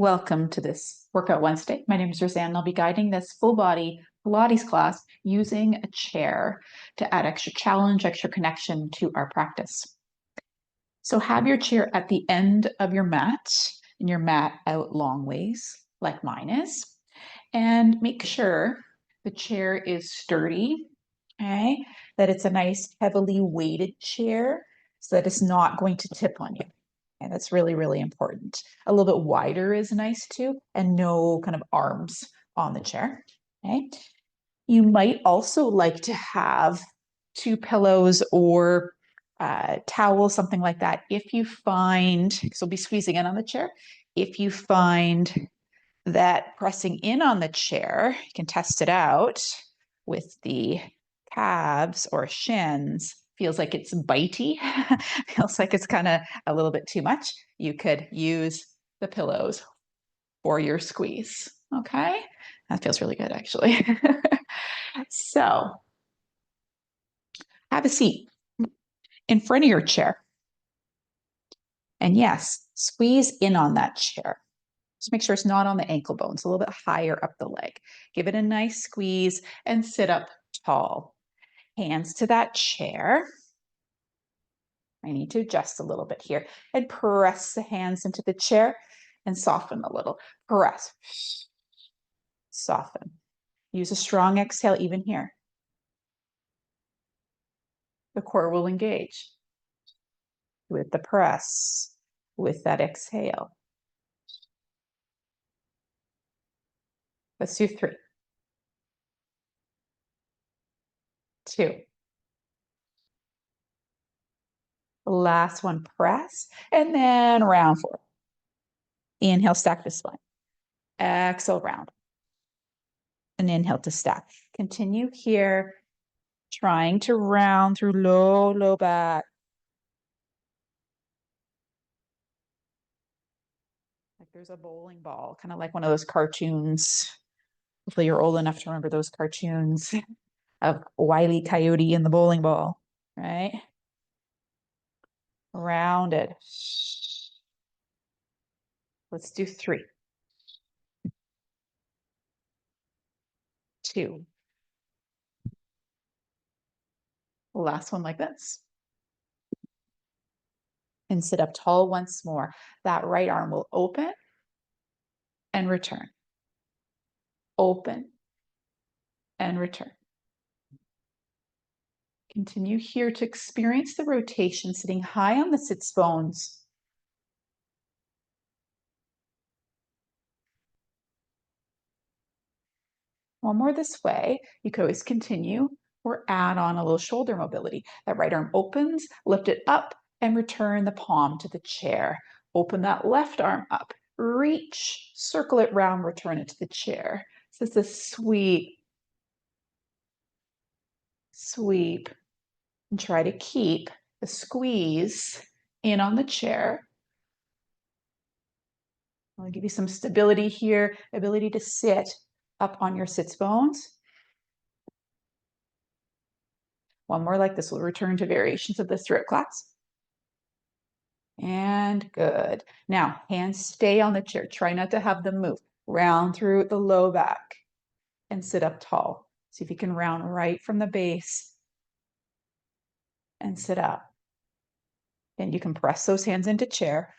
Welcome to this Workout Wednesday. My name is Roseanne, and I'll be guiding this full body Pilates class using a chair to add extra challenge, extra connection to our practice. So have your chair at the end of your mat and your mat out long ways like mine is. And make sure the chair is sturdy, okay? That it's a nice heavily weighted chair so that it's not going to tip on you. And that's really, really important. A little bit wider is nice too, and no kind of arms on the chair. Okay. You might also like to have two pillows or towels, something like that. If you find, because we'll be squeezing in on the chair, if you find that pressing in on the chair, you can test it out with the calves or shins, feels like it's bitey, feels like it's kind of a little bit too much, you could use the pillows for your squeeze. Okay, that feels really good actually. So have a seat in front of your chair. And yes, squeeze in on that chair. Just make sure it's not on the ankle bones, a little bit higher up the leg. Give it a nice squeeze and sit up tall. Hands to that chair. I need to adjust a little bit here and press the hands into the chair and soften a little. Press, soften. Use a strong exhale even here. The core will engage with the press, with that exhale. Let's do 3, 2. Last one, press, and then round 4. Inhale, stack the spine. Exhale, round. And inhale to stack. Continue here, trying to round through low back. Like there's a bowling ball, kind of like one of those cartoons. Hopefully you're old enough to remember those cartoons of Wile E. Coyote and the bowling ball, right? Rounded. Let's do 3, 2. Last one like this. And sit up tall once more. That right arm will open and return. Open and return. Continue here to experience the rotation, sitting high on the sits bones. One more this way. You could always continue or add on a little shoulder mobility. That right arm opens, lift it up, and return the palm to the chair. Open that left arm up, reach, circle it round, return it to the chair. So it's a sweep, sweep, and try to keep the squeeze in on the chair. I'll give you some stability here, ability to sit up on your sits bones. One more like this. We'll return to variations of this throughout class. And good. Now, hands stay on the chair. Try not to have them move. Round through the low back and sit up tall. See if you can round right from the base and sit up. And you can press those hands into chair.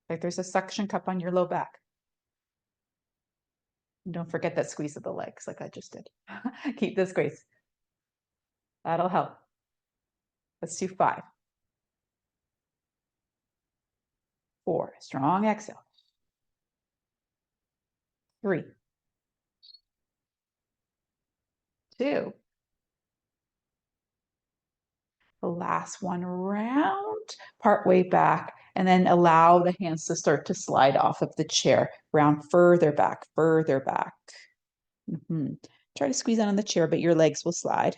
Like there's a suction cup on your low back. And don't forget that squeeze of the legs like I just did. Keep the squeeze. That'll help. Let's do 5, 4, strong exhale. 3, 2. The last one round, part way back, and then allow the hands to start to slide off of the chair, round further back, further back. Try to squeeze on the chair, but your legs will slide,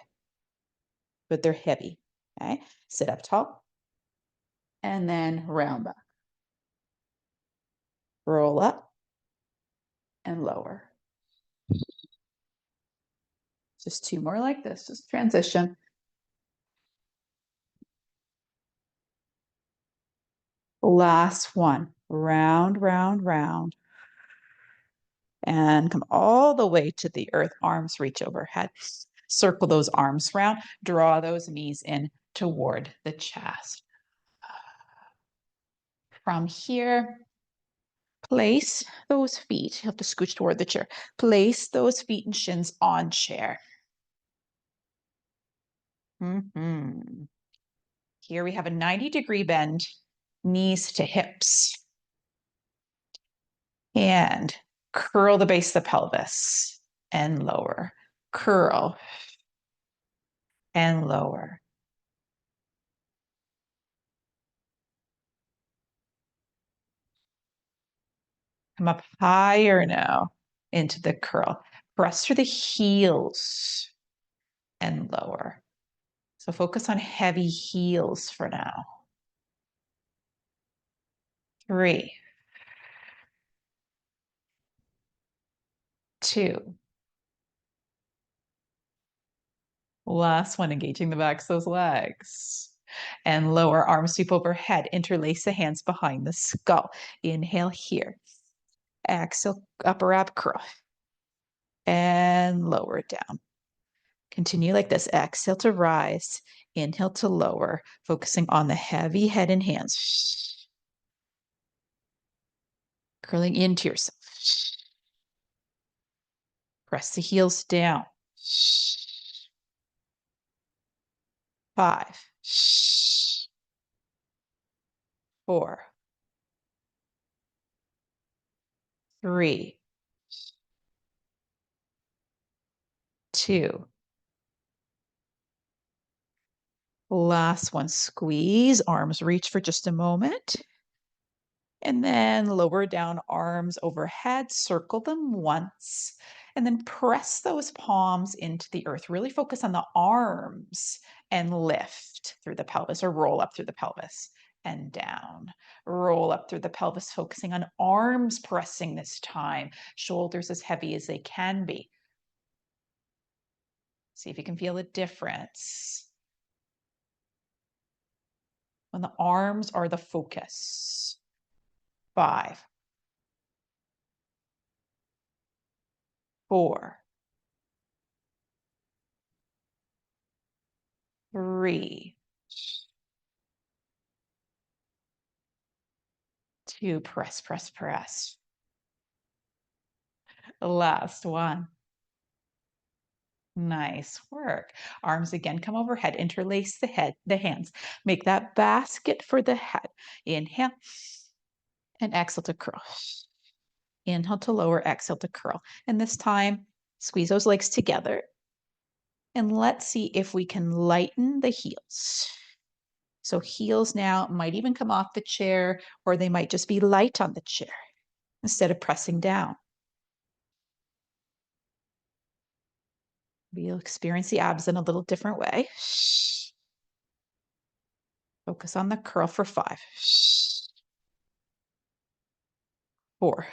but they're heavy. Okay, sit up tall, and then round back. Roll up and lower. Just 2 more like this, just transition. Last one. Round, round, round. And come all the way to the earth. Arms reach overhead. Circle those arms round. Draw those knees in toward the chest. From here, place those feet. You have to scooch toward the chair. Place those feet and shins on chair. Here we have a 90-degree bend, knees to hips. And curl the base of the pelvis and lower. Curl and lower. Come up higher now into the curl. Press through the heels and lower. So focus on heavy heels for now. 3, 2. Last one, engaging the backs of those legs. And lower, arms sweep overhead. Interlace the hands behind the skull. Inhale here. Exhale, upper ab curl. And lower down. Continue like this. Exhale to rise. Inhale to lower, focusing on the heavy head and hands. Curling into yourself. Press the heels down. 5, 4, 3, 2. Last one. Squeeze, arms reach for just a moment. And then lower down, arms overhead, circle them once, and then press those palms into the earth. Really focus on the arms and lift through the pelvis, or roll up through the pelvis and down. Roll up through the pelvis, focusing on arms pressing this time, shoulders as heavy as they can be. See if you can feel a difference when the arms are the focus. 5, 4, 3, 2. Press, press, press. Last one. Nice work. Arms again come overhead. Interlace the hands. Make that basket for the head. Inhale and exhale to curl. Inhale to lower, exhale to curl. And this time, squeeze those legs together. And let's see if we can lighten the heels. So heels now might even come off the chair, or they might just be light on the chair instead of pressing down. We'll experience the abs in a little different way. Focus on the curl for 5, 4,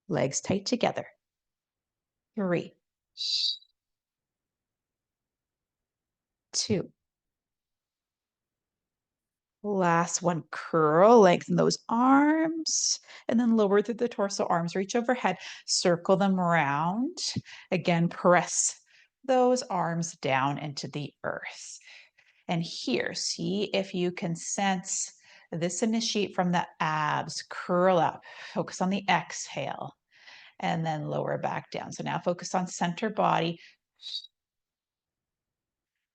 legs tight together. 3, 2. Last one, curl, lengthen those arms, and then lower through the torso. Arms reach overhead, circle them around. Again, press those arms down into the earth. And here, see if you can sense this initiate from the abs. Curl up, focus on the exhale, and then lower back down. So now focus on center body.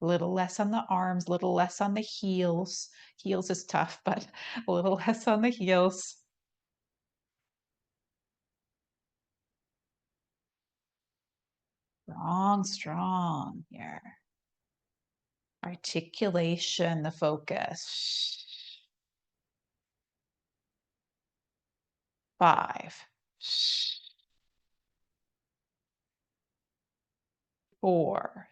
Little less on the arms, little less on the heels. Heels is tough, but a little less on the heels. Strong, strong here. Articulation, the focus. 5, 4,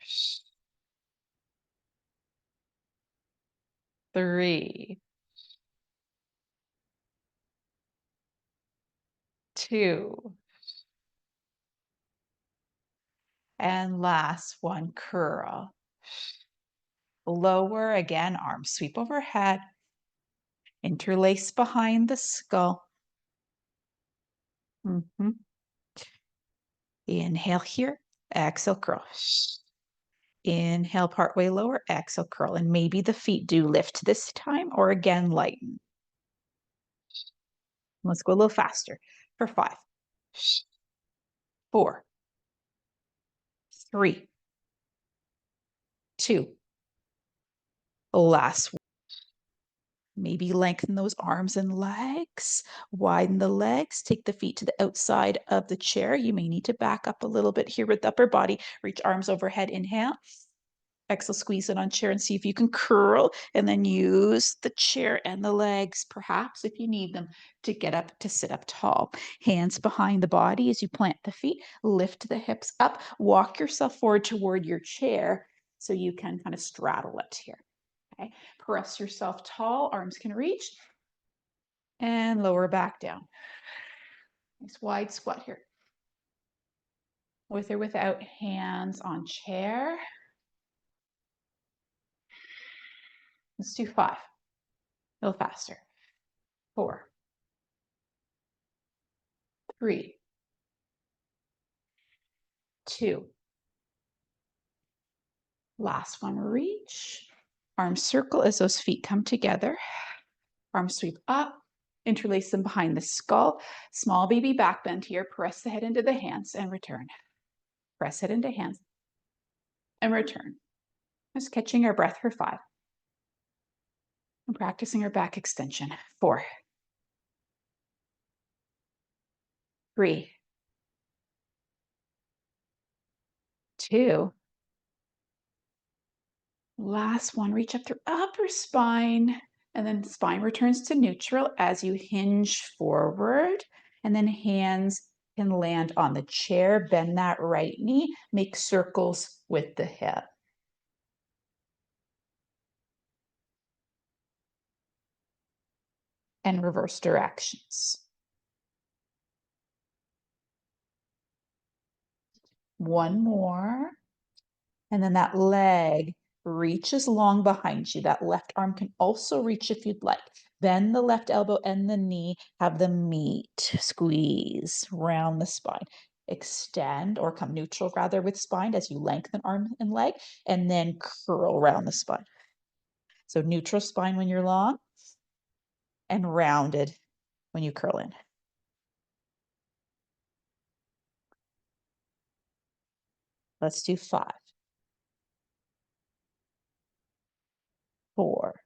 3, 2, and last one, curl. Lower again, arms sweep overhead. Interlace behind the skull. Inhale here, exhale, curl. Inhale partway lower, exhale, curl. And maybe the feet do lift this time or again lighten. Let's go a little faster for 5, 4, 3, 2. Last. Maybe lengthen those arms and legs, widen the legs, take the feet to the outside of the chair. You may need to back up a little bit here with the upper body. Reach arms overhead, inhale. Exhale, squeeze it on chair and see if you can curl, and then use the chair and the legs, perhaps if you need them, to get up to sit up tall. Hands behind the body as you plant the feet, lift the hips up, walk yourself forward toward your chair so you can kind of straddle it here. Okay, press yourself tall, arms can reach, and lower back down. Nice wide squat here. With or without hands on chair. Let's do 5. A little faster. 4, 3, 2. Last one, reach. Arms circle as those feet come together. Arms sweep up, interlace them behind the skull. Small baby back bend here. Press the head into the hands and return. Press head into hands and return. Just catching our breath for 5. And practicing our back extension. 4, 3, 2. Last one, reach up through upper spine, and then spine returns to neutral as you hinge forward, and then hands can land on the chair. Bend that right knee, make circles with the hip. And reverse directions. One more. And then that leg reaches long behind you. That left arm can also reach if you'd like. Bend the left elbow and the knee, have them meet, squeeze round the spine. Extend or come neutral rather with spine as you lengthen arm and leg, and then curl around the spine. So neutral spine when you're long and rounded when you curl in. Let's do 5, 4,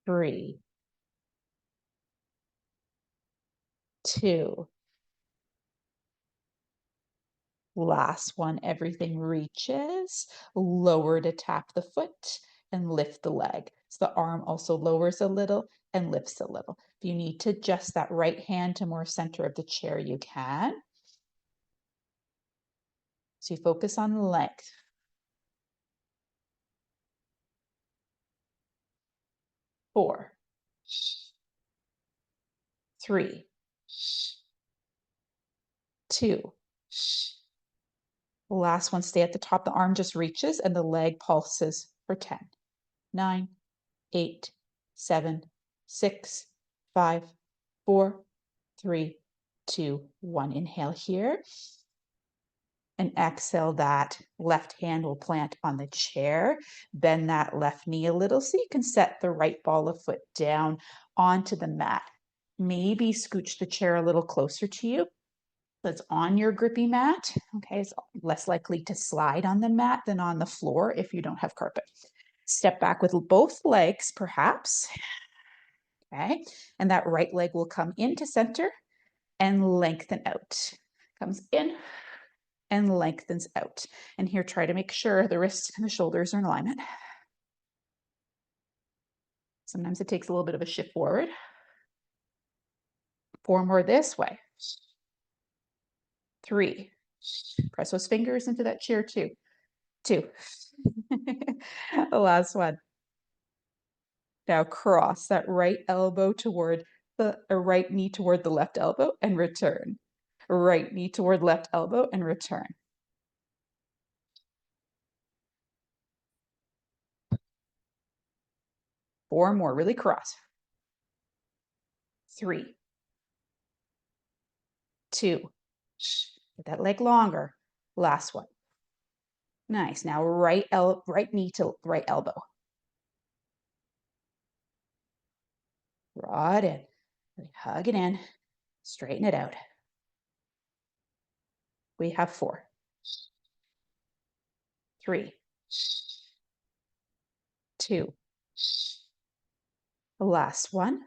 3, 2. Last one, everything reaches, lower to tap the foot and lift the leg. So the arm also lowers a little and lifts a little. If you need to adjust that right hand to more center of the chair, you can. So you focus on length. 4, 3, 2. Last one, stay at the top. The arm just reaches and the leg pulses for 10, 9, 8, 7, 6, 5, 4, 3, 2, 1. Inhale here. And exhale, that left hand will plant on the chair. Bend that left knee a little so you can set the right ball of foot down onto the mat. Maybe scooch the chair a little closer to you. That's on your grippy mat. Okay, it's less likely to slide on the mat than on the floor if you don't have carpet. Step back with both legs, perhaps. Okay, and that right leg will come into center and lengthen out. Comes in and lengthens out. And here, try to make sure the wrists and the shoulders are in alignment. Sometimes it takes a little bit of a shift forward. 4 more this way. 3. Press those fingers into that chair, 2. 2. The last one. Now cross that right elbow toward the right knee toward the left elbow and return. Right knee toward left elbow and return. 4 more, really cross. 3, 2, get that leg longer. Last one. Nice. Now right knee to right elbow. Draw it in. Hug it in. Straighten it out. We have 4, 3, 2. The last one.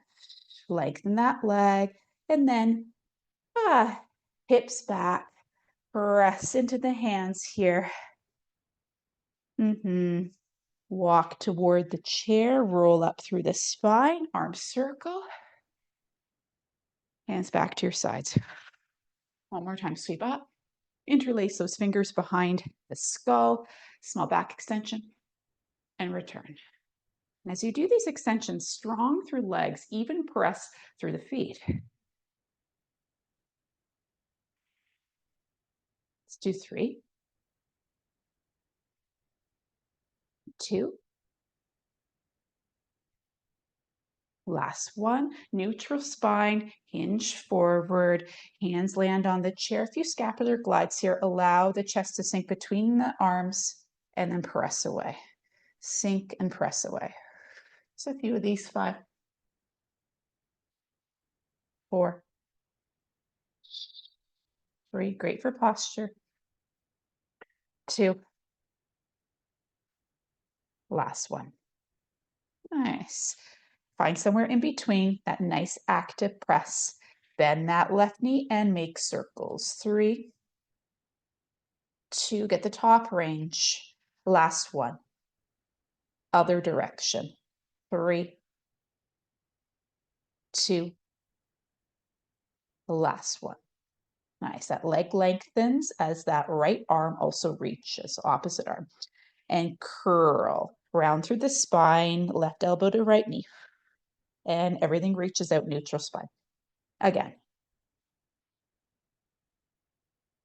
Lengthen that leg. And then hips back. Press into the hands here. Walk toward the chair. Roll up through the spine. Arms circle. Hands back to your sides. One more time. Sweep up. Interlace those fingers behind the skull. Small back extension. And return. And as you do these extensions, strong through legs, even press through the feet. Let's do 3, 2. Last one, neutral spine, hinge forward, hands land on the chair. A few scapular glides here. Allow the chest to sink between the arms and then press away. Sink and press away. So a few of these. 5, 4, 3, great for posture. 2, last one. Nice. Find somewhere in between, that nice active press. Bend that left knee and make circles. 3, 2, get the top range. Last one. Other direction. 3, 2, the last one. Nice. That leg lengthens as that right arm also reaches, opposite arm. And curl. Round through the spine, left elbow to right knee. And everything reaches out, neutral spine. Again.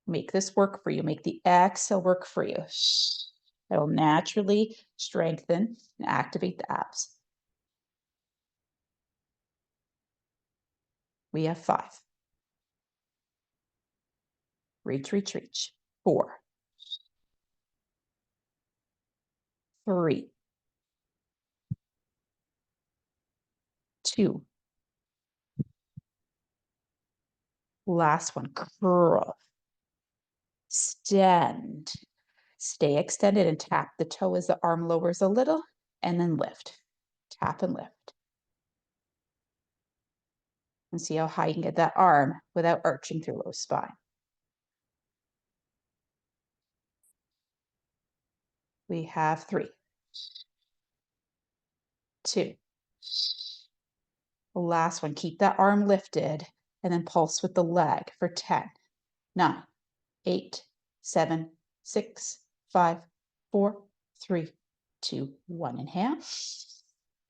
Make this work for you. Make the exhale work for you. It'll naturally strengthen and activate the abs. We have 5. Reach, reach, reach. 4, 3, 2. Last one, curl. Extend. Stay extended and tap the toe as the arm lowers a little, and then lift. Tap and lift. And see how high you can get that arm without arching through low spine. We have 3, 2. The last one, keep that arm lifted and then pulse with the leg for 10, 9, 8, 7, 6, 5, 4, 3, 2, 1. Inhale.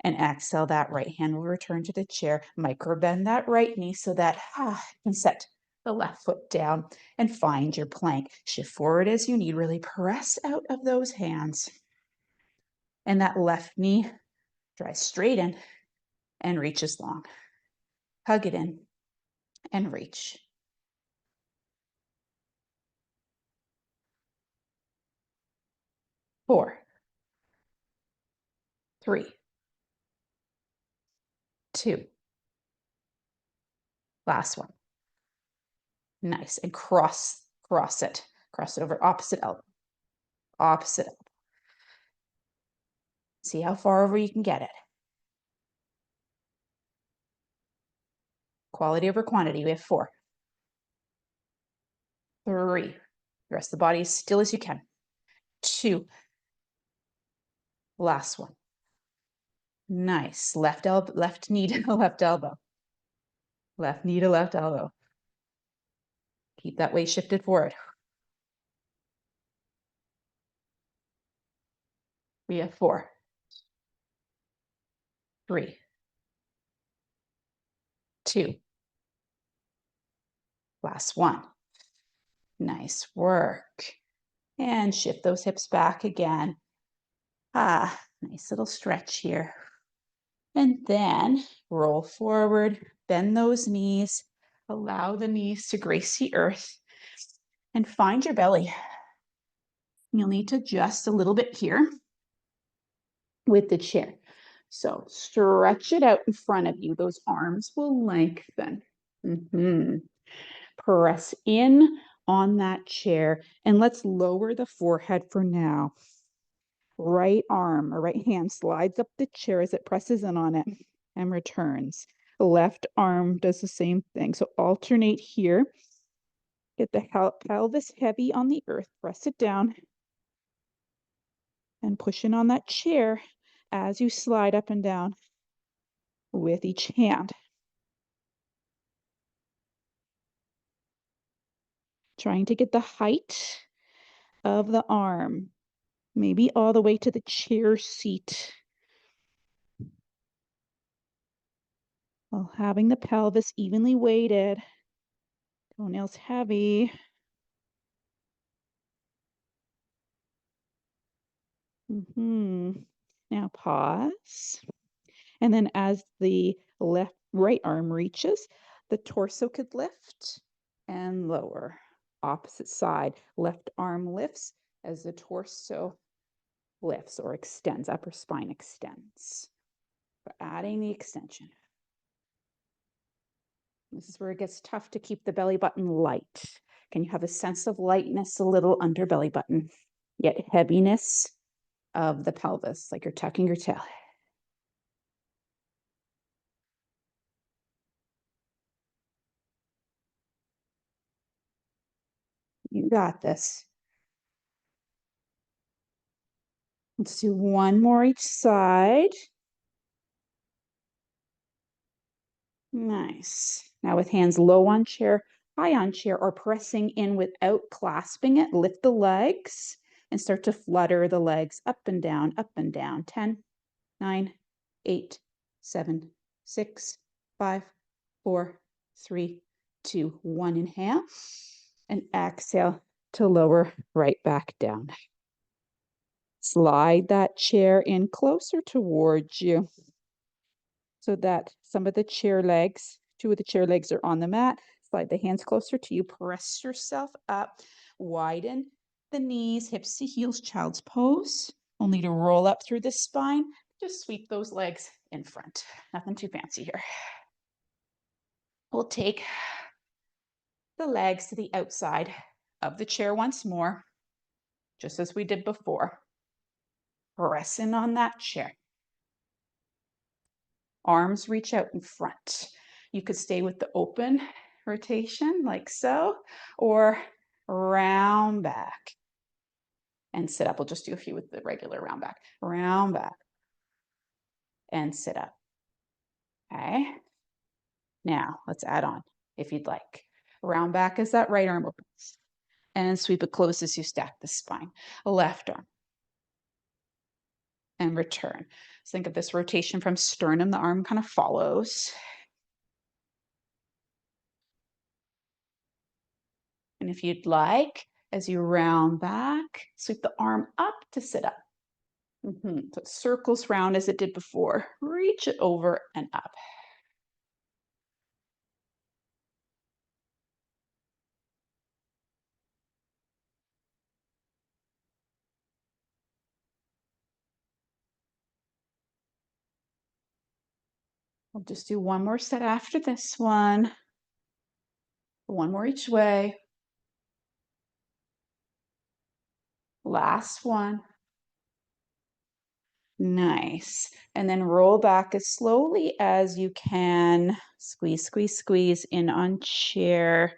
And exhale, that right hand will return to the chair. Micro bend that right knee so that you can set the left foot down and find your plank. Shift forward as you need. Really press out of those hands. And that left knee drives straight in and reaches long. Hug it in and reach. 4, 3, 2. Last one. Nice. And cross it. Cross it over opposite elbow. Opposite elbow. See how far over you can get it. Quality over quantity. We have 4, 3. The rest of the body as still as you can. 2. Last one. Nice. Left knee to left elbow. Left knee to left elbow. Keep that weight shifted forward. We have 4, 3, 2. Last one. Nice work. And shift those hips back again. Nice little stretch here. And then roll forward, bend those knees, allow the knees to grace the earth, and find your belly. You'll need to adjust a little bit here with the chair. So stretch it out in front of you. Those arms will lengthen. Press in on that chair, and let's lower the forehead for now. Right arm or right hand slides up the chair as it presses in on it and returns. The left arm does the same thing. So alternate here. Get the pelvis heavy on the earth, press it down, and push in on that chair as you slide up and down with each hand. Trying to get the height of the arm, maybe all the way to the chair seat, while having the pelvis evenly weighted, toenails heavy. Now pause. And then as the right arm reaches, the torso could lift and lower. Opposite side, left arm lifts as the torso lifts or extends, upper spine extends. But adding the extension. This is where it gets tough to keep the belly button light. Can you have a sense of lightness a little under belly button, yet heaviness of the pelvis, like you're tucking your tail? You got this. Let's do one more each side. Nice. Now with hands low on chair, high on chair, or pressing in without clasping it, lift the legs and start to flutter the legs up and down, up and down. 10, 9, 8, 7, 6, 5, 4, 3, 2, 1. Inhale and exhale to lower right back down. Slide that chair in closer towards you so that some of the chair legs, two of the chair legs are on the mat. Slide the hands closer to you. Press yourself up. Widen the knees, hips to heels, child's pose. Only to roll up through the spine. Just sweep those legs in front. Nothing too fancy here. We'll take the legs to the outside of the chair once more, just as we did before. Press in on that chair. Arms reach out in front. You could stay with the open rotation like so, or round back and sit up. We'll just do a few with the regular round back. Round back and sit up. Okay. Now let's add on if you'd like. Round back as that right arm opens. And sweep it close as you stack the spine. Left arm. And return. So think of this rotation from sternum. The arm kind of follows. And if you'd like, as you round back, sweep the arm up to sit up. So it circles round as it did before. Reach it over and up. I'll just do one more set after this one. One more each way. Last one. Nice. And then roll back as slowly as you can. Squeeze, squeeze, squeeze in on chair.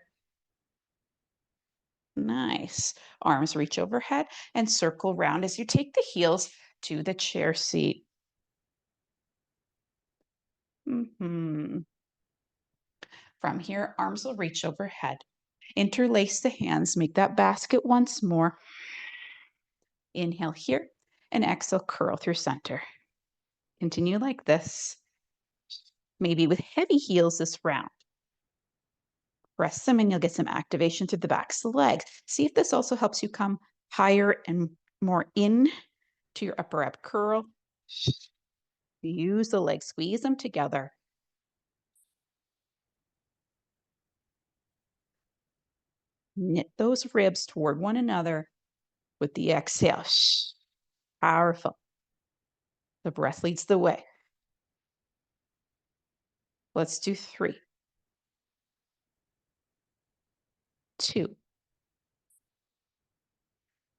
Nice. Arms reach overhead and circle round as you take the heels to the chair seat. From here, arms will reach overhead. Interlace the hands, make that basket once more. Inhale here and exhale, curl through center. Continue like this, maybe with heavy heels this round. Press them and you'll get some activation through the backs of the legs. See if this also helps you come higher and more in to your upper ab curl. Use the legs, squeeze them together. Knit those ribs toward one another with the exhale. Shh. Powerful. The breath leads the way. Let's do 3, 2.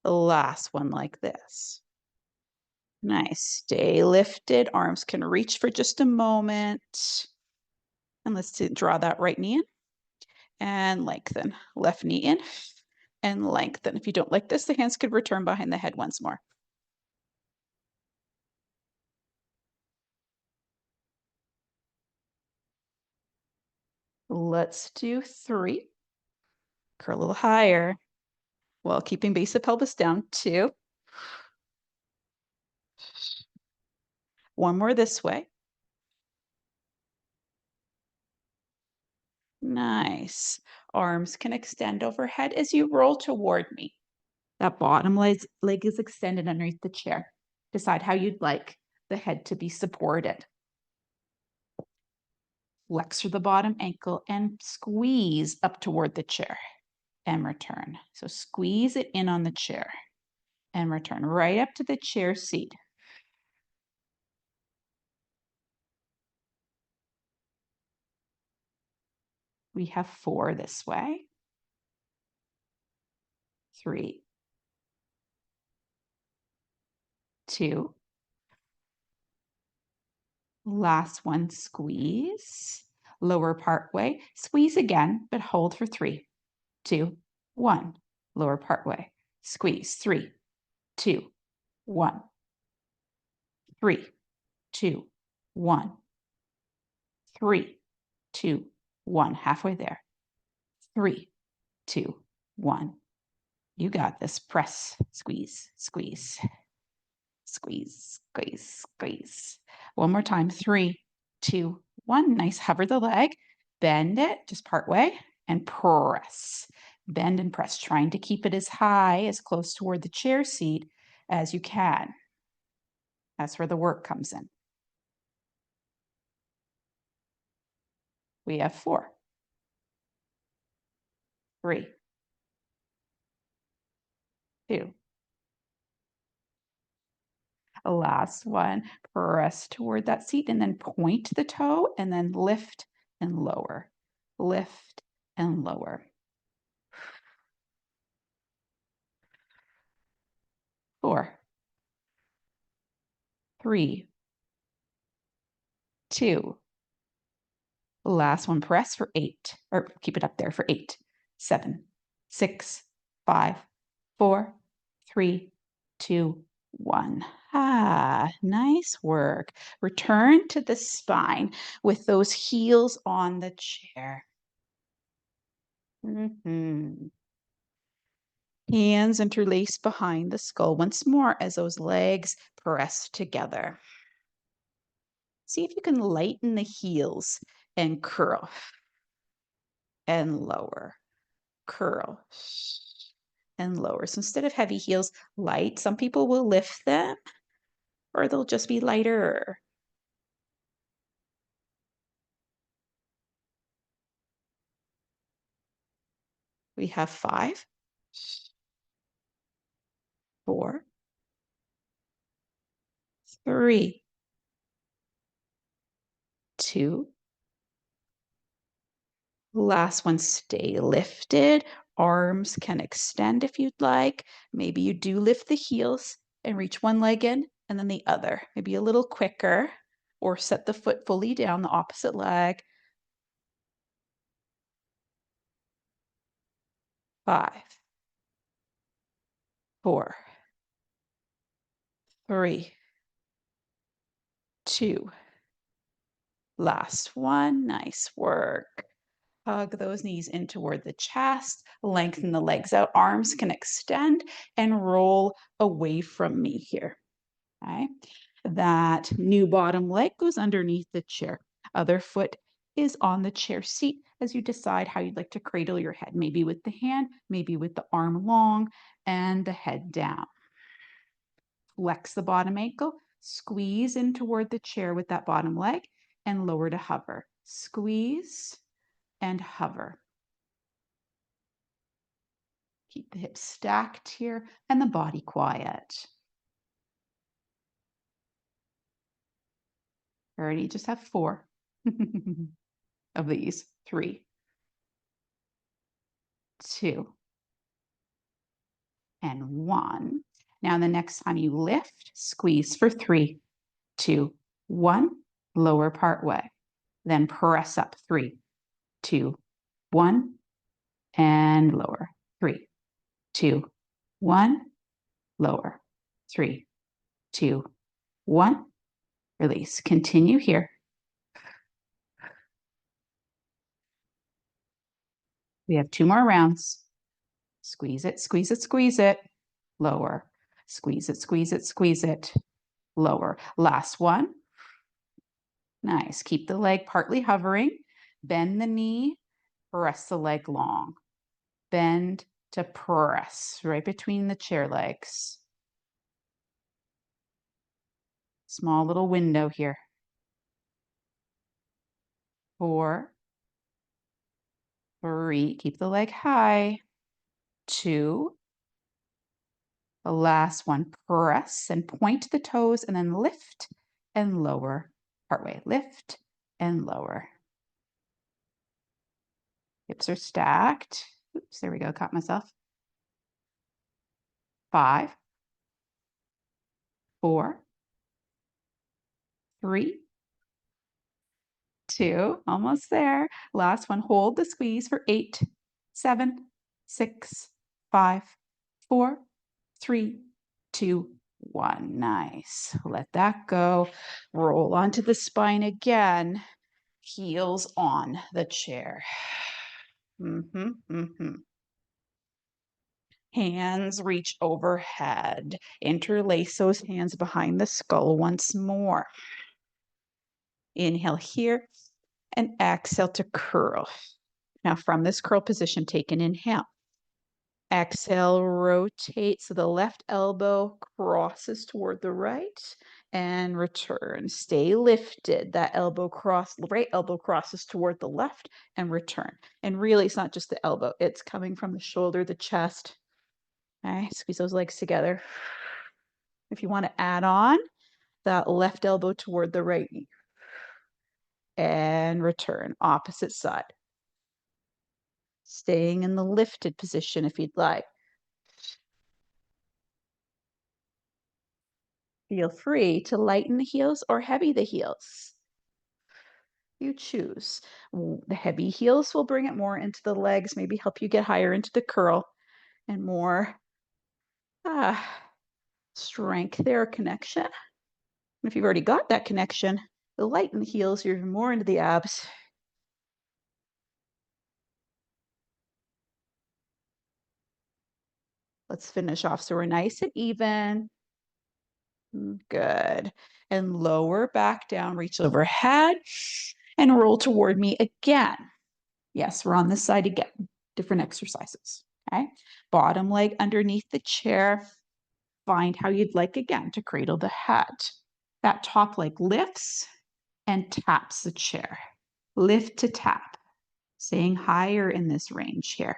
The last one like this. Nice. Stay lifted. Arms can reach for just a moment. And let's draw that right knee in and lengthen. Left knee in and lengthen. If you don't like this, the hands could return behind the head once more. Let's do 3. Curl a little higher while keeping base of pelvis down. 2. One more this way. Nice. Arms can extend overhead as you roll toward me. That bottom leg is extended underneath the chair. Decide how you'd like the head to be supported. Flex through the bottom ankle and squeeze up toward the chair and return. So squeeze it in on the chair and return right up to the chair seat. We have 4 this way. 3, 2. Last one, squeeze. Lower part way. Squeeze again, but hold for 3, 2, 1. Lower part way. Squeeze. 3, 2, 1. 3, 2, 1. 3, 2, 1. Halfway there. 3, 2, 1. You got this. Press, squeeze, squeeze, squeeze, squeeze, squeeze. One more time. 3, 2, 1. Nice. Hover the leg, bend it just part way and press. Bend and press, trying to keep it as high, as close toward the chair seat as you can. That's where the work comes in. We have 4, 3, 2. Last one, press toward that seat and then point the toe and then lift and lower, lift and lower. 4, 3, 2. Last one, press for 8, or keep it up there for 8, 7, 6, 5, 4, 3, 2, 1. Nice work. Return to the spine with those heels on the chair. Hands interlace behind the skull once more as those legs press together. See if you can lighten the heels and curl and lower, curl and lower. So instead of heavy heels, light. Some people will lift them or they'll just be lighter. We have 5, 4, 3, 2. Last one, stay lifted. Arms can extend if you'd like. Maybe you do lift the heels and reach one leg in and then the other. Maybe a little quicker, or set the foot fully down, the opposite leg. 5, 4, 3, 2. Last one. Nice work. Hug those knees in toward the chest, lengthen the legs out, arms can extend and roll away from me here. Okay. That new bottom leg goes underneath the chair. Other foot is on the chair seat as you decide how you'd like to cradle your head, maybe with the hand, maybe with the arm long and the head down. Flex the bottom ankle, Squeeze in toward the chair with that bottom leg and lower to hover. Squeeze and hover. Keep the hips stacked here and the body quiet. Already just have 4 of these. 3, 2, and 1. Now, the next time you lift, squeeze for 3, 2, 1, lower part way. Then press up 3, 2, 1, and lower. 3, 2, 1, lower. 3, 2, 1, release. Continue here. We have 2 more rounds. Squeeze it, squeeze it, squeeze it. Lower. Squeeze it, squeeze it, squeeze it. Lower. Last one. Nice. Keep the leg partly hovering. Bend the knee. Press the leg long. Bend to press right between the chair legs. Small little window here. 4, 3, keep the leg high. 2, the last one, press and point the toes and then lift and lower. Partway, lift and lower. Hips are stacked. Oops, there we go, caught myself. 5, 4, 3, 2, almost there. Last one, hold the squeeze for 8, 7, 6, 5, 4, 3, 2, 1. Nice. Let that go. Roll onto the spine again. Heels on the chair. Hands reach overhead. Interlace those hands behind the skull once more. Inhale here and exhale to curl. Now from this curl position, take an inhale. Exhale, rotate so the left elbow crosses toward the right and return. Stay lifted. That right elbow crosses toward the left and return. And really, it's not just the elbow. It's coming from the shoulder, the chest. Okay, squeeze those legs together. If you want to add on that left elbow toward the right knee. And return, opposite side. Staying in the lifted position if you'd like. Feel free to lighten the heels or heavy the heels. You choose. The heavy heels will bring it more into the legs, maybe help you get higher into the curl and more strength there, connection. And if you've already got that connection, the lighten heels, you're even more into the abs. Let's finish off so we're nice and even. Good. And lower back down, reach overhead and roll toward me again. Yes, we're on this side again. Different exercises. Okay. Bottom leg underneath the chair. Find how you'd like again to cradle the head. That top leg lifts and taps the chair. Lift to tap. Staying higher in this range here.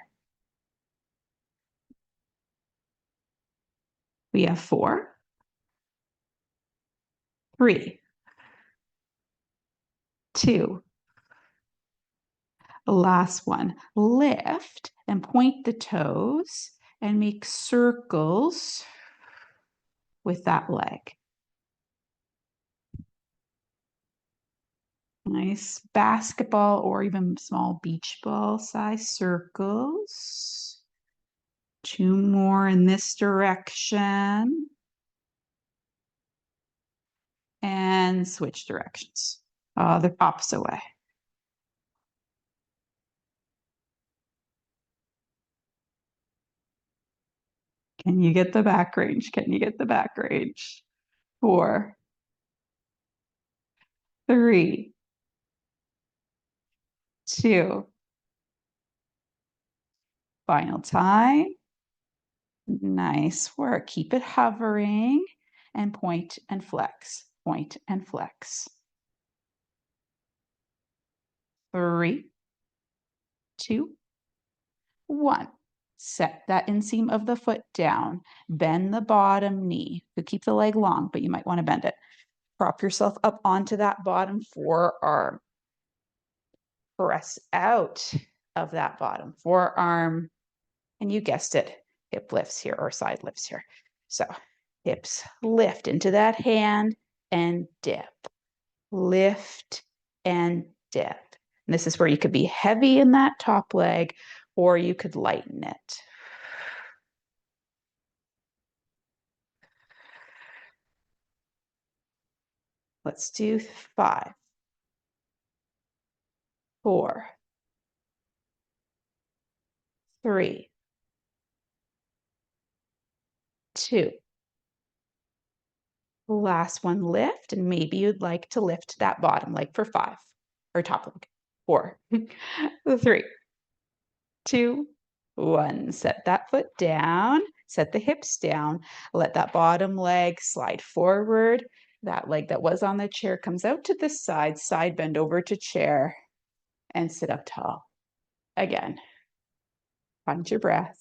We have 4, 3, 2. The last one. Lift and point the toes and make circles with that leg. Nice basketball or even small beach ball size circles. 2 more in this direction. And switch directions. The opposite way. Can you get the back range? Can you get the back range? 4, 3, 2. Final time. Nice work. Keep it hovering and point and flex, point and flex. 3, 2, 1. Set that inseam of the foot down. Bend the bottom knee. You keep the leg long, but you might want to bend it. Prop yourself up onto that bottom forearm. Press out of that bottom forearm. And you guessed it, hip lifts here or side lifts here. So hips lift into that hand and dip. Lift and dip. And this is where you could be heavy in that top leg or you could lighten it. Let's do 5, 4, 3, 2. Last one, lift, and maybe you'd like to lift that bottom leg for 5, or top leg, 4, 3, 2, 1. Set that foot down, set the hips down, let that bottom leg slide forward. That leg that was on the chair comes out to the side bend over to chair, and sit up tall. Again, find your breath.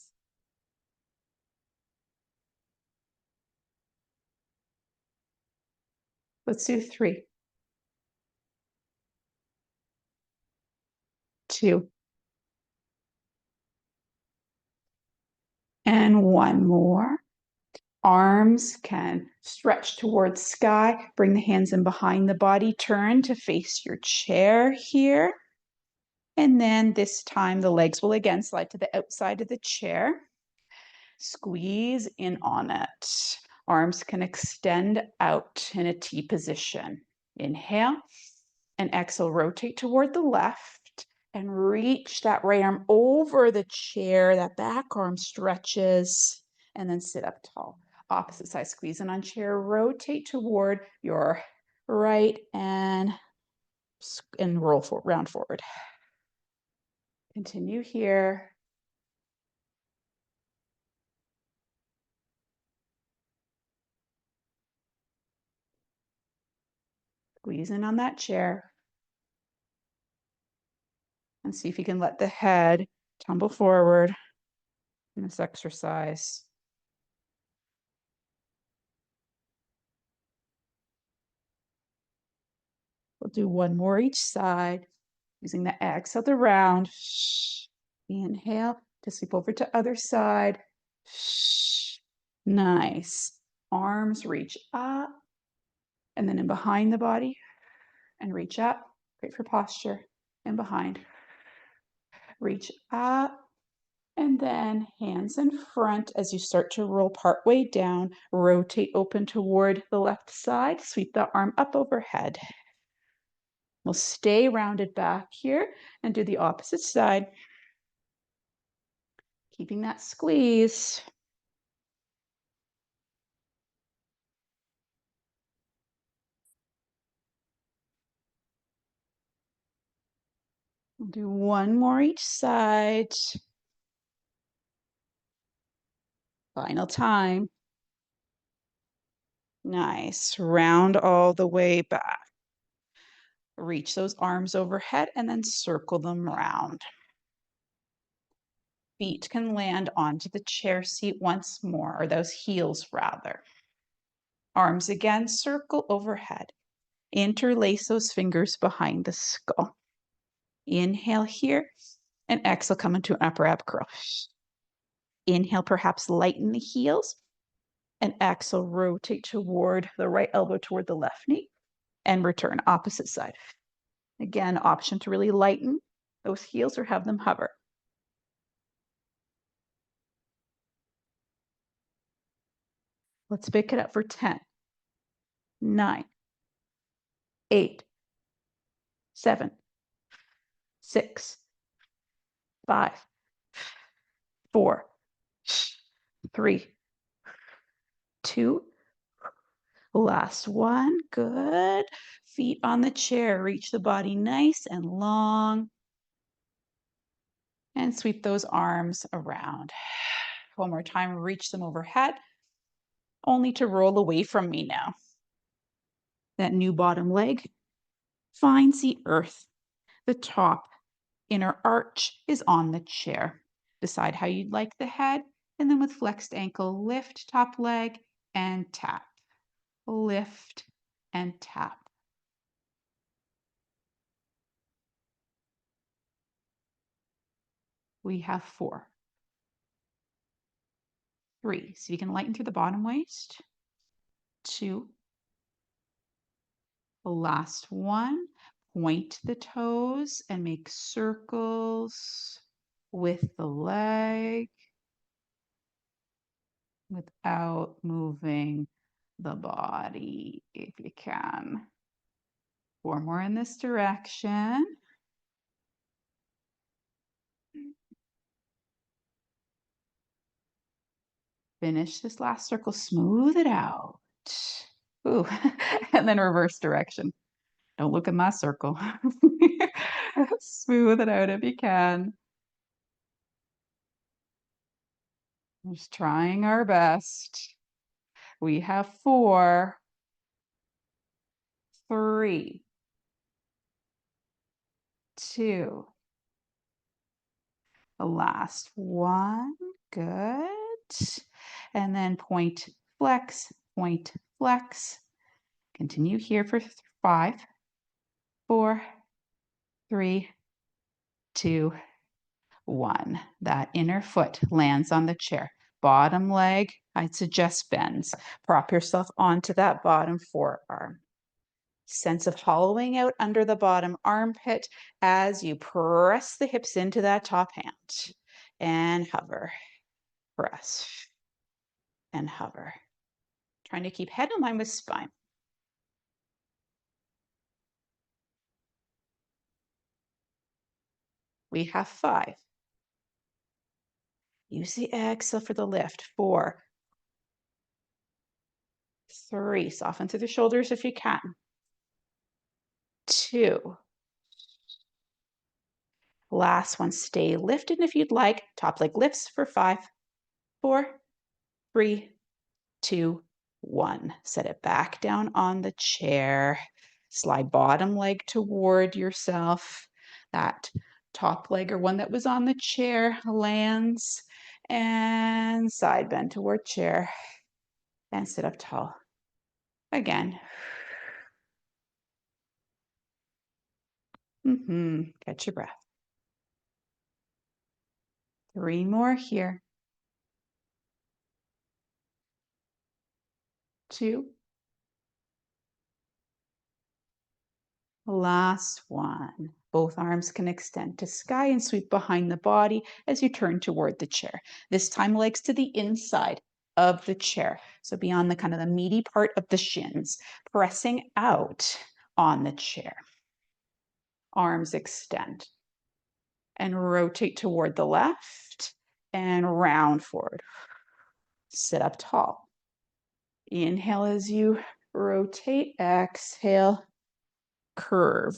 Let's do 3, 2, and 1 more. Arms can stretch towards sky. Bring the hands in behind the body. Turn to face your chair here. And then this time the legs will again slide to the outside of the chair. Squeeze in on it. Arms can extend out in a T position. Inhale and exhale, rotate toward the left and reach that right arm over the chair. That back arm stretches and then sit up tall. Opposite side, squeeze in on chair, rotate toward your right and roll round forward. Continue here. Squeeze in on that chair. And see if you can let the head tumble forward in this exercise. We'll do 1 more each side, using the exhale to round. Inhale to sweep over to other side. Nice. Arms reach up and then in behind the body and reach up. Great for posture. And behind. Reach up and then hands in front as you start to roll partway down. Rotate open toward the left side. Sweep the arm up overhead. We'll stay rounded back here and do the opposite side. Keeping that squeeze. We'll do 1 more each side. Final time. Nice. Round all the way back. Reach those arms overhead and then circle them round. Feet can land onto the chair seat once more, or those heels rather. Arms again, circle overhead. Interlace those fingers behind the skull. Inhale here and exhale, come into an upper ab curl. Inhale, perhaps lighten the heels. And exhale, rotate toward the right elbow toward the left knee and return opposite side. Again, option to really lighten those heels or have them hover. Let's pick it up for 10, 9, 8, 7, 6, 5, 4, 3, 2. Last one. Good. Feet on the chair. Reach the body nice and long. And sweep those arms around. One more time. Reach them overhead. only to roll away from me now. That new bottom leg finds the earth. The top inner arch is on the chair. Decide how you'd like the head, and then with flexed ankle, lift top leg and tap. Lift and tap. We have 4. 3. So you can lighten through the bottom waist. 2. The last one. Point the toes and make circles with the leg without moving the body if you can. 4 more in this direction. Finish this last circle, smooth it out. Ooh, and then reverse direction. Don't look in that circle. Smooth it out if you can. Just trying our best. We have 4, 3, 2. The last one. Good. And then point, flex, point, flex. Continue here for 5, 4, 3, 2, 1. That inner foot lands on the chair. Bottom leg, I'd suggest bends. Prop yourself onto that bottom forearm. Sense of hollowing out under the bottom armpit as you press the hips into that top hand. And hover. Press. And hover. Trying to keep head in line with spine. We have 5. Use the exhale for the lift. 4, 3. Soften through the shoulders if you can. 2. Last one. Stay lifted if you'd like. Top leg lifts for 5, 4, 3, 2, 1. Set it back down on the chair. Slide bottom leg toward yourself. That top leg or one that was on the chair lands. And side bend toward chair. And sit up tall. Again. Catch your breath. 3 more here. 2. Last one. Both arms can extend to sky and sweep behind the body as you turn toward the chair. This time legs to the inside of the chair. So beyond the kind of the meaty part of the shins, pressing out on the chair. Arms extend and rotate toward the left and round forward. Sit up tall. Inhale as you rotate, exhale, curve.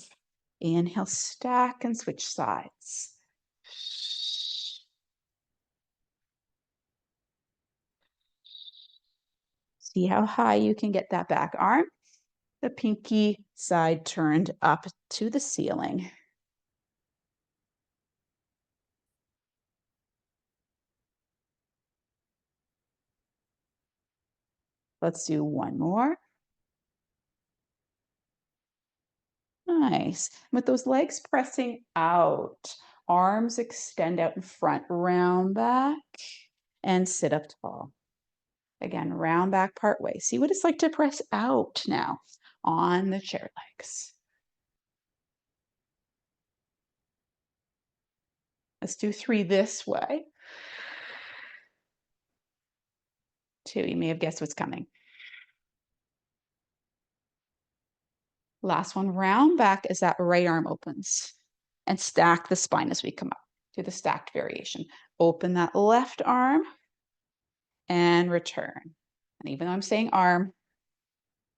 Inhale, stack and switch sides. See how high you can get that back arm. The pinky side turned up to the ceiling. Let's do one more. Nice. With those legs pressing out, arms extend out in front, round back, and sit up tall. Again, round back part way. See what it's like to press out now on the chair legs. Let's do 3 this way. 2, you may have guessed what's coming. Last one, round back as that right arm opens and stack the spine as we come up to the stacked variation. Open that left arm and return. And even though I'm saying arm,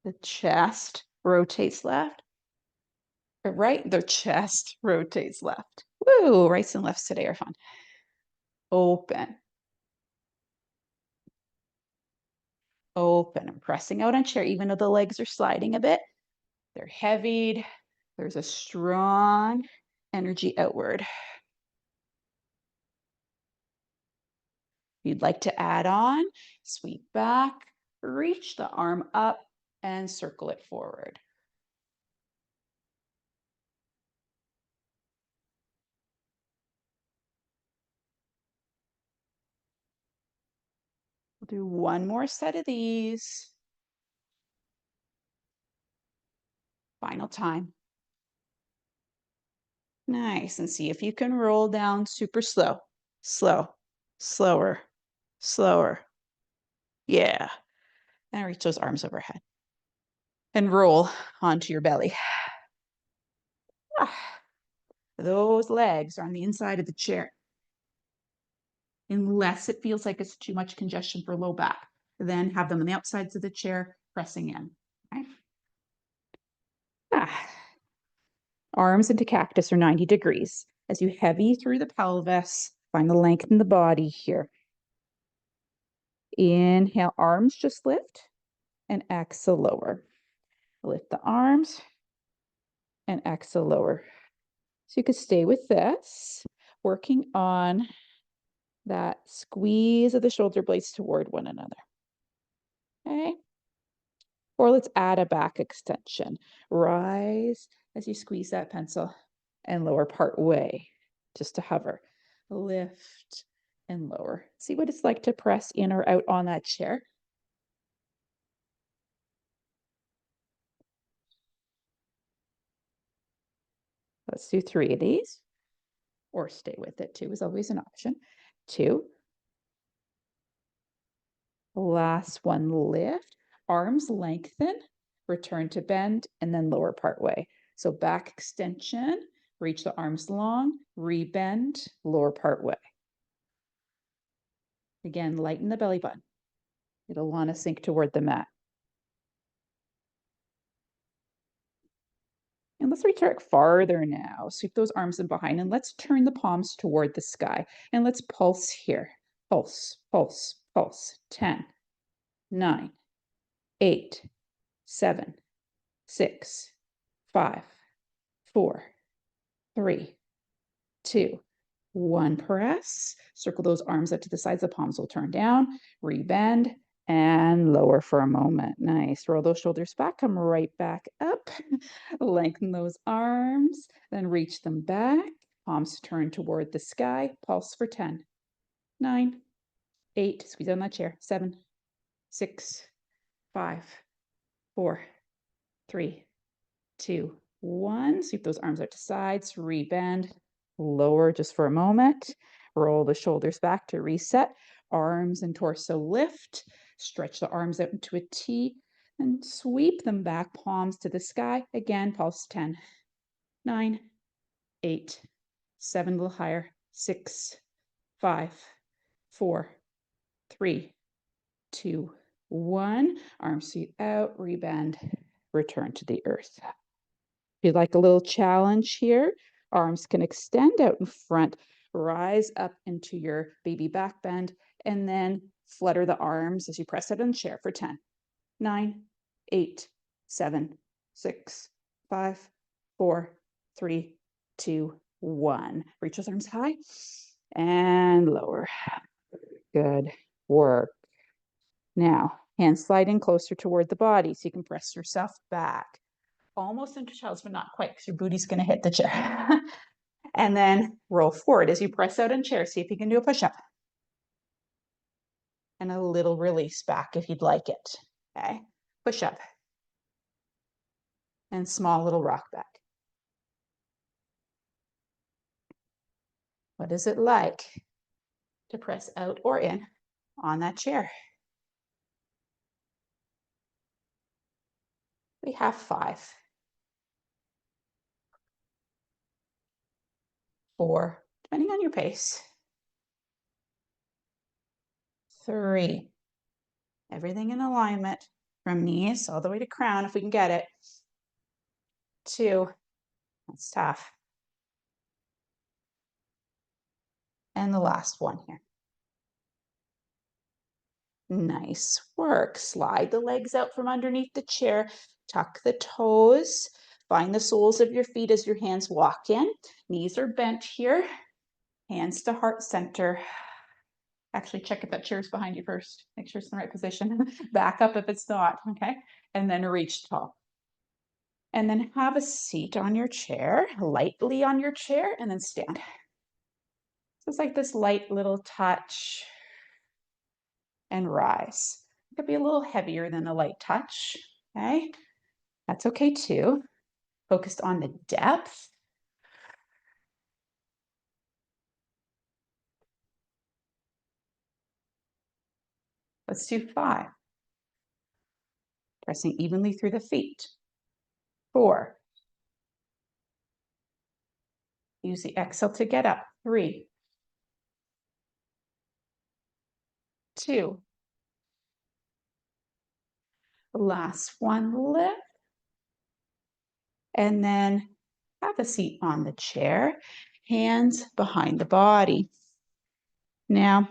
the chest rotates left or right, the chest rotates left. Woo, rights and lefts today are fun. Open. open. I'm pressing out on chair, even though the legs are sliding a bit. They're heavied. There's a strong energy outward. If you'd like to add on, sweep back, reach the arm up, and circle it forward. We'll do one more set of these. Final time. Nice. And see if you can roll down super slow. Slow. Slower. Slower. Yeah. And reach those arms overhead. And roll onto your belly. Those legs are on the inside of the chair. Unless it feels like it's too much congestion for low back, then have them on the outsides of the chair pressing in. Okay? Arms into cactus or 90 degrees. As you heavy through the pelvis, find the length in the body here. Inhale, arms just lift, and exhale, lower. Lift the arms and exhale, lower. So you could stay with this, working on that squeeze of the shoulder blades toward one another. Okay? Or let's add a back extension. Rise as you squeeze that pencil and lower part way, just to hover. Lift and lower. See what it's like to press in or out on that chair. Let's do 3 of these, or stay with it. 2 is always an option. 2. Last one, lift. Arms lengthen, return to bend, and then lower part way. So back extension, reach the arms long, rebend, lower part way. Again, lighten the belly button. It'll want to sink toward the mat. And let's retract farther now. Sweep those arms in behind and let's turn the palms toward the sky. And let's pulse here. Pulse, pulse, pulse. 10, 9, 8, 7, 6, 5, 4, 3, 2, 1. Press. Circle those arms up to the sides. The palms will turn down. Rebend and lower for a moment. Nice. Roll those shoulders back. Come right back up. Lengthen those arms. Then reach them back. Palms turn toward the sky. Pulse for 10, 9, 8. Squeeze on that chair. 7, 6, 5, 4, 3, 2, 1. Sweep those arms out to sides. Rebend. Lower just for a moment. Roll the shoulders back to reset. Arms and torso lift. Stretch the arms out into a T and sweep them back, palms to the sky. Again, pulse 10, 9, 8, 7, a little higher, 6, 5, 4, 3, 2, 1. Arms feet out, rebend, return to the earth. If you'd like a little challenge here, arms can extend out in front, rise up into your baby back bend, and then flutter the arms as you press out on the chair for 10, 9, 8, 7, 6, 5, 4, 3, 2, 1. Reach those arms high and lower. Good work. Now, hands slide in closer toward the body so you can press yourself back. Almost into child's, but not quite because your booty's going to hit the chair. And then roll forward as you press out in chair. See if you can do a push-up. And a little release back if you'd like it. Okay, push up. And small little rock back. What is it like to press out or in on that chair? We have 5, 4, depending on your pace. 3, everything in alignment from knees all the way to crown if we can get it. 2, that's tough. And the last one here. Nice work. Slide the legs out from underneath the chair. Tuck the toes. Find the soles of your feet as your hands walk in. Knees are bent here. Hands to heart center. Actually, check if that chair's behind you first. Make sure it's in the right position. Back up if it's not, okay? And then reach tall. And then have a seat on your chair, lightly on your chair, and then stand. So it's like this light little touch and rise. It could be a little heavier than a light touch, okay? That's okay too. Focused on the depth. Let's do 5. Pressing evenly through the feet. 4. Use the exhale to get up. 3. 2. Last one, lift. And then have a seat on the chair, hands behind the body. Now,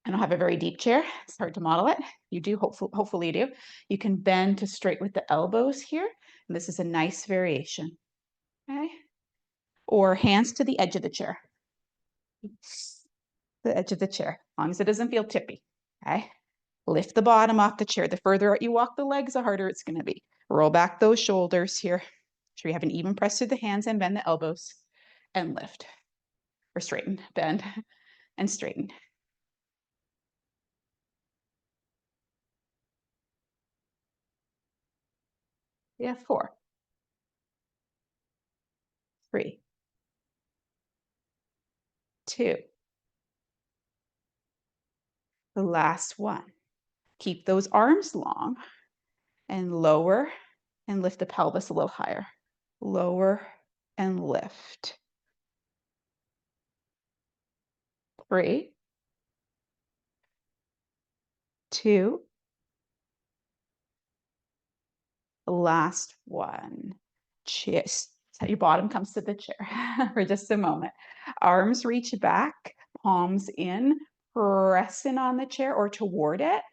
I don't have a very deep chair. It's hard to model it. You do, hopefully you do. You can bend to straight with the elbows here. And this is a nice variation, okay? Or hands to the edge of the chair. The edge of the chair, as long as it doesn't feel tippy, okay? Lift the bottom off the chair. The further out you walk the legs, the harder it's gonna be. Roll back those shoulders here. Make sure you have an even press through the hands and bend the elbows and lift. Or straighten, bend, and straighten. Yeah, 4. 3. 2. The last one. Keep those arms long and lower and lift the pelvis a little higher. Lower and lift. 3. 2. Last one. Just your bottom comes to the chair for just a moment. Arms reach back, palms in, press in on the chair or toward it,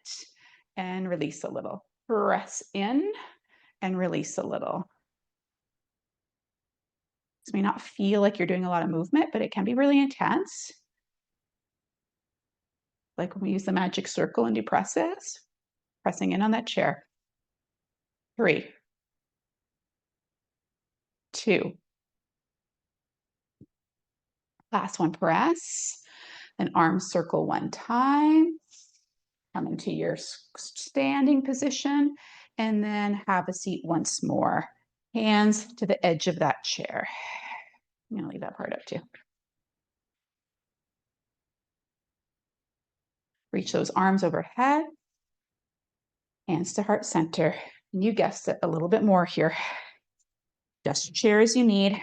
and release a little. Press in and release a little. This may not feel like you're doing a lot of movement, but it can be really intense. Like when we use the magic circle and do presses, pressing in on that chair. 3, 2. Last one, press. Then arms circle one time. Come into your standing position and then have a seat once more. Hands to the edge of that chair. I'm gonna leave that part up too. Reach those arms overhead. Hands to heart center. And you guessed it, a little bit more here. Just chair as you need.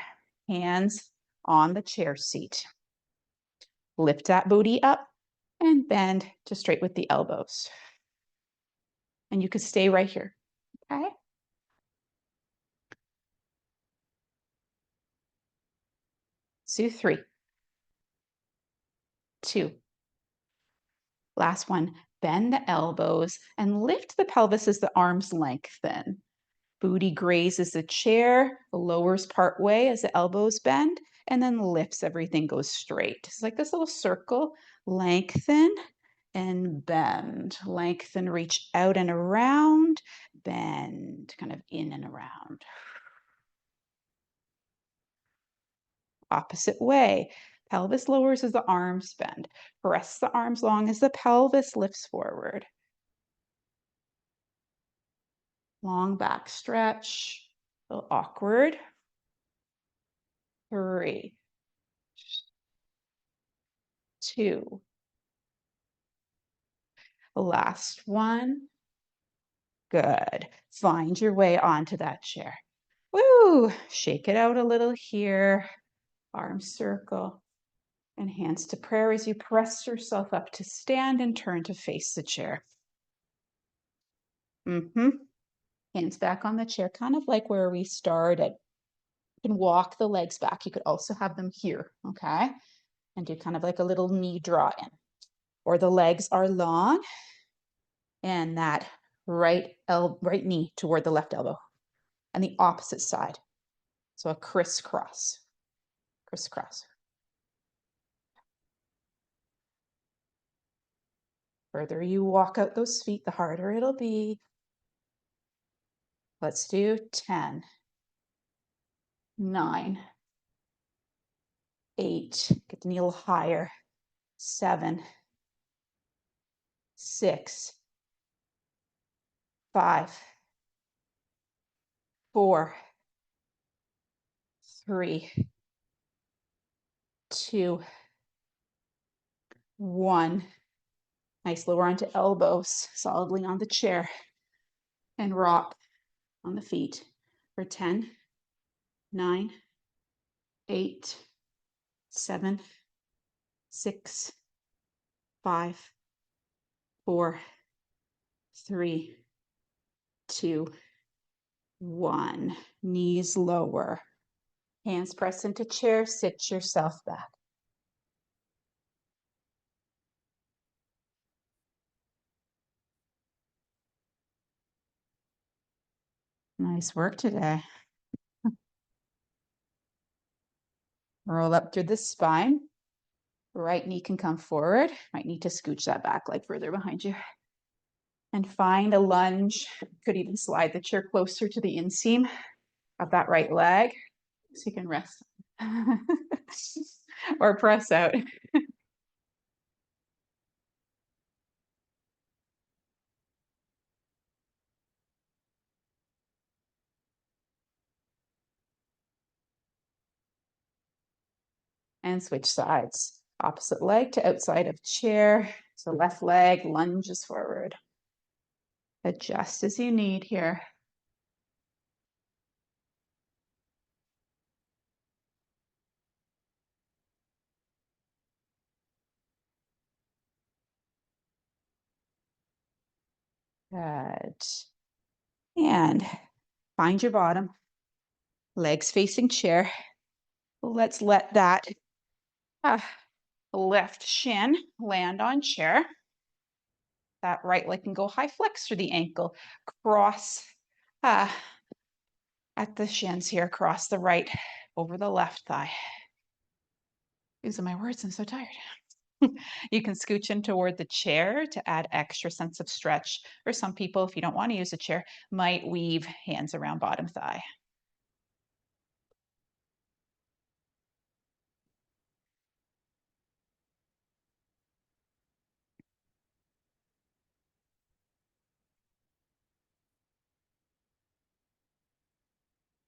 Hands on the chair seat. Lift that booty up and bend to straight with the elbows. And you could stay right here, okay? Let's do 3, 2. Last one, bend the elbows and lift the pelvis as the arms lengthen. Booty grazes the chair, lowers part way as the elbows bend, and then lifts, everything goes straight. It's like this little circle, lengthen and bend. Lengthen, reach out and around, bend, kind of in and around. Opposite way. Pelvis lowers as the arms bend. Press the arms long as the pelvis lifts forward. Long back stretch. A little awkward. 3, 2. Last one. Good. Find your way onto that chair. Woo! Shake it out a little here. Arm circle. And hands to prayer as you press yourself up to stand and turn to face the chair. Hands back on the chair, kind of like where we started. You can walk the legs back. You could also have them here, okay? And do kind of like a little knee draw in. Or the legs are long. and that right knee toward the left elbow, and the opposite side. So a crisscross, crisscross. Further you walk out those feet, the harder it'll be. Let's do 10, 9, 8, get the knee a little higher, 7, 6, 5, 4, 3, 2, 1. Nice, lower onto elbows, solidly on the chair, and rock on the feet for 10, 9, 8, 7, 6, 5, 4, 3, 2, 1. Knees lower. Hands press into chair, sit yourself back. Nice work today. Roll up through the spine. Right knee can come forward. Might need to scooch that back leg further behind you. And find a lunge. Could even slide the chair closer to the inseam of that right leg so you can rest. Or press out. And switch sides. Opposite leg to outside of chair. So left leg lunges forward. Adjust as you need here. Good. And find your bottom. Legs facing chair. Let's let that left shin land on chair. That right leg can go high flex through the ankle. Cross at the shins here. Cross the right over the left thigh. These are my words. I'm so tired. You can scooch in toward the chair to add extra sense of stretch. For some people, if you don't want to use a chair, might weave hands around bottom thigh.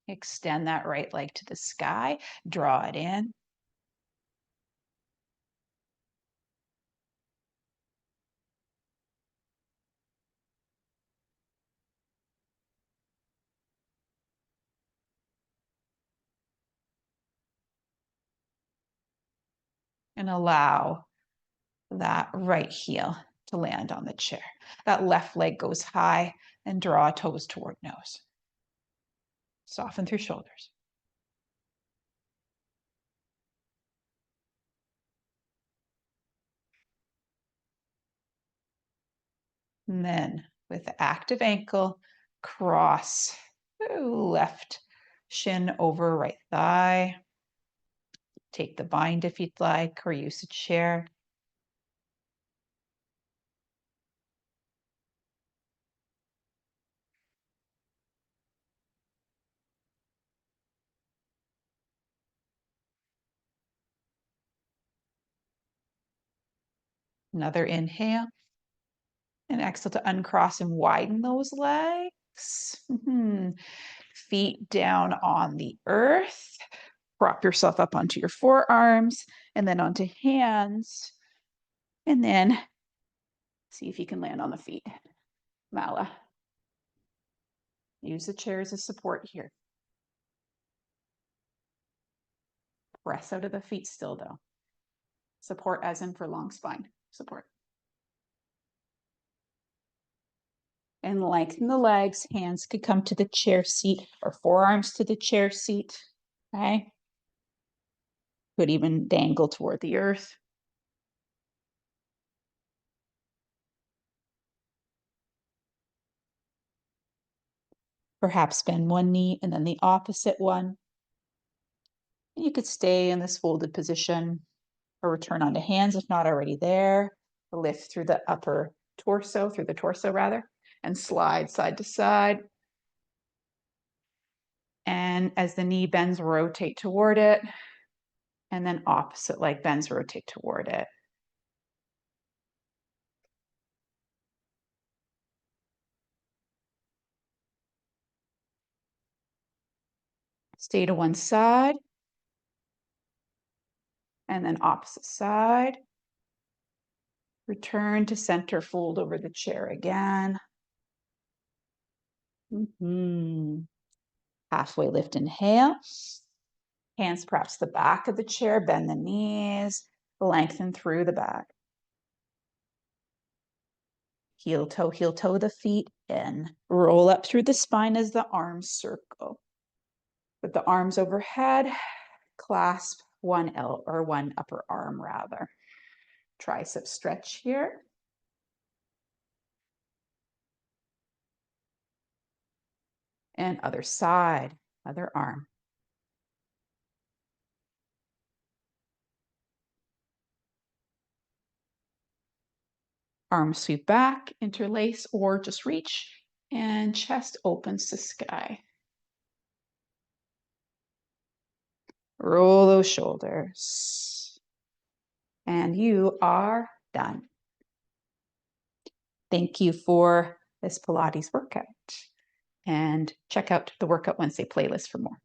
Extend that right leg to the sky, draw it in. And allow that right heel to land on the chair. That left leg goes high and draw toes toward nose. Soften through shoulders. And then with the active ankle, cross left shin over right thigh. Take the bind if you'd like, or use a chair. Another inhale. And exhale to uncross and widen those legs. Feet down on the earth. Prop yourself up onto your forearms and then onto hands. And then see if you can land on the feet. Mala. Use the chair as a support here. Press out of the feet still though. Support as in for long spine support. And lengthen the legs. Hands could come to the chair seat or forearms to the chair seat. Okay. Could even dangle toward the earth. Perhaps bend one knee and then the opposite one. You could stay in this folded position or return onto hands if not already there. Lift through the torso rather, and slide side to side. And as the knee bends, rotate toward it. And then opposite leg bends, rotate toward it. Stay to one side. And then opposite side. Return to center, fold over the chair again. Halfway lift, inhale. Hands perhaps the back of the chair, bend the knees, lengthen through the back. Heel toe the feet in. Roll up through the spine as the arms circle. With the arms overhead, clasp one upper arm rather. Tricep stretch here. And other side, other arm. Arms sweep back, interlace, or just reach, and chest opens to sky. Roll those shoulders. And you are done. Thank you for this Pilates workout. And check out the Workout Wednesday playlist for more.